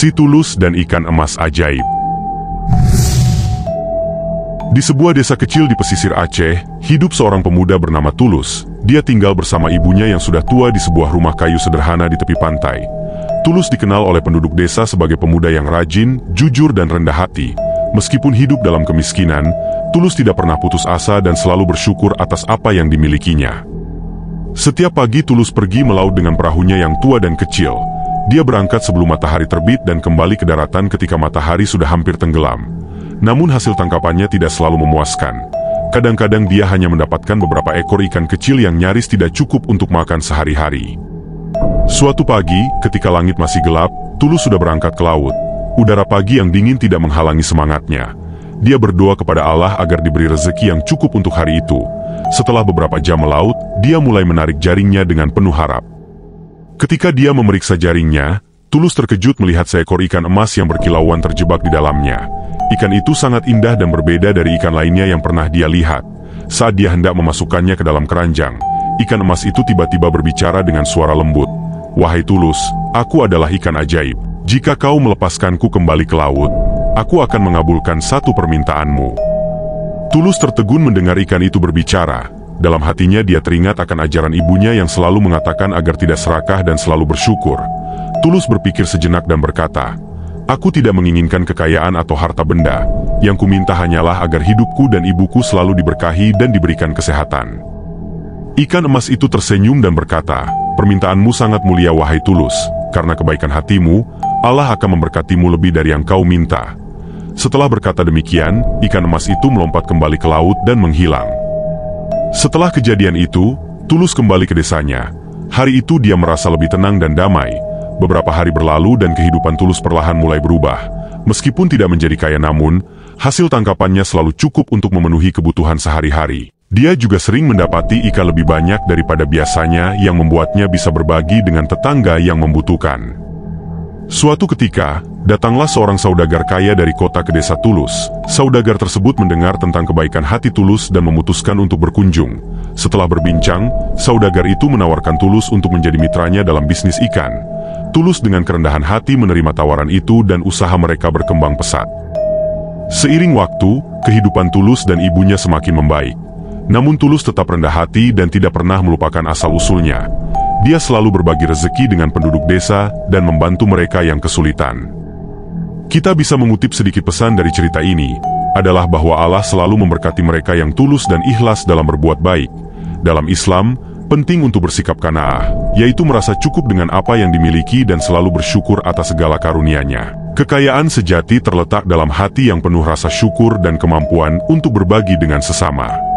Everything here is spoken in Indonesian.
Si Tulus dan Ikan Emas Ajaib. Di sebuah desa kecil di pesisir Aceh, hidup seorang pemuda bernama Tulus. Dia tinggal bersama ibunya yang sudah tua di sebuah rumah kayu sederhana di tepi pantai. Tulus dikenal oleh penduduk desa sebagai pemuda yang rajin, jujur dan rendah hati. Meskipun hidup dalam kemiskinan, Tulus tidak pernah putus asa dan selalu bersyukur atas apa yang dimilikinya. Setiap pagi Tulus pergi melaut dengan perahunya yang tua dan kecil. Dia berangkat sebelum matahari terbit dan kembali ke daratan ketika matahari sudah hampir tenggelam. Namun hasil tangkapannya tidak selalu memuaskan. Kadang-kadang dia hanya mendapatkan beberapa ekor ikan kecil yang nyaris tidak cukup untuk makan sehari-hari. Suatu pagi, ketika langit masih gelap, Tulus sudah berangkat ke laut. Udara pagi yang dingin tidak menghalangi semangatnya. Dia berdoa kepada Allah agar diberi rezeki yang cukup untuk hari itu. Setelah beberapa jam melaut, dia mulai menarik jaringnya dengan penuh harap. Ketika dia memeriksa jaringnya, Tulus terkejut melihat seekor ikan emas yang berkilauan terjebak di dalamnya. Ikan itu sangat indah dan berbeda dari ikan lainnya yang pernah dia lihat. Saat dia hendak memasukkannya ke dalam keranjang, ikan emas itu tiba-tiba berbicara dengan suara lembut. "Wahai Tulus, aku adalah ikan ajaib. Jika kau melepaskanku kembali ke laut, aku akan mengabulkan satu permintaanmu." Tulus tertegun mendengar ikan itu berbicara. Dalam hatinya dia teringat akan ajaran ibunya yang selalu mengatakan agar tidak serakah dan selalu bersyukur. Tulus berpikir sejenak dan berkata, "Aku tidak menginginkan kekayaan atau harta benda. Yang kuminta hanyalah agar hidupku dan ibuku selalu diberkahi dan diberikan kesehatan." Ikan emas itu tersenyum dan berkata, "Permintaanmu sangat mulia wahai Tulus. Karena kebaikan hatimu, Allah akan memberkatimu lebih dari yang kau minta." Setelah berkata demikian, ikan emas itu melompat kembali ke laut dan menghilang. Setelah kejadian itu, Tulus kembali ke desanya. Hari itu dia merasa lebih tenang dan damai. Beberapa hari berlalu dan kehidupan Tulus perlahan mulai berubah. Meskipun tidak menjadi kaya namun, hasil tangkapannya selalu cukup untuk memenuhi kebutuhan sehari-hari. Dia juga sering mendapati ikan lebih banyak daripada biasanya yang membuatnya bisa berbagi dengan tetangga yang membutuhkan. Suatu ketika, datanglah seorang saudagar kaya dari kota ke desa Tulus. Saudagar tersebut mendengar tentang kebaikan hati Tulus dan memutuskan untuk berkunjung. Setelah berbincang, saudagar itu menawarkan Tulus untuk menjadi mitranya dalam bisnis ikan. Tulus dengan kerendahan hati menerima tawaran itu dan usaha mereka berkembang pesat. Seiring waktu, kehidupan Tulus dan ibunya semakin membaik. Namun Tulus tetap rendah hati dan tidak pernah melupakan asal-usulnya. Dia selalu berbagi rezeki dengan penduduk desa dan membantu mereka yang kesulitan. Kita bisa mengutip sedikit pesan dari cerita ini, adalah bahwa Allah selalu memberkati mereka yang tulus dan ikhlas dalam berbuat baik. Dalam Islam, penting untuk bersikap qanaah, yaitu merasa cukup dengan apa yang dimiliki dan selalu bersyukur atas segala karunia-Nya. Kekayaan sejati terletak dalam hati yang penuh rasa syukur dan kemampuan untuk berbagi dengan sesama.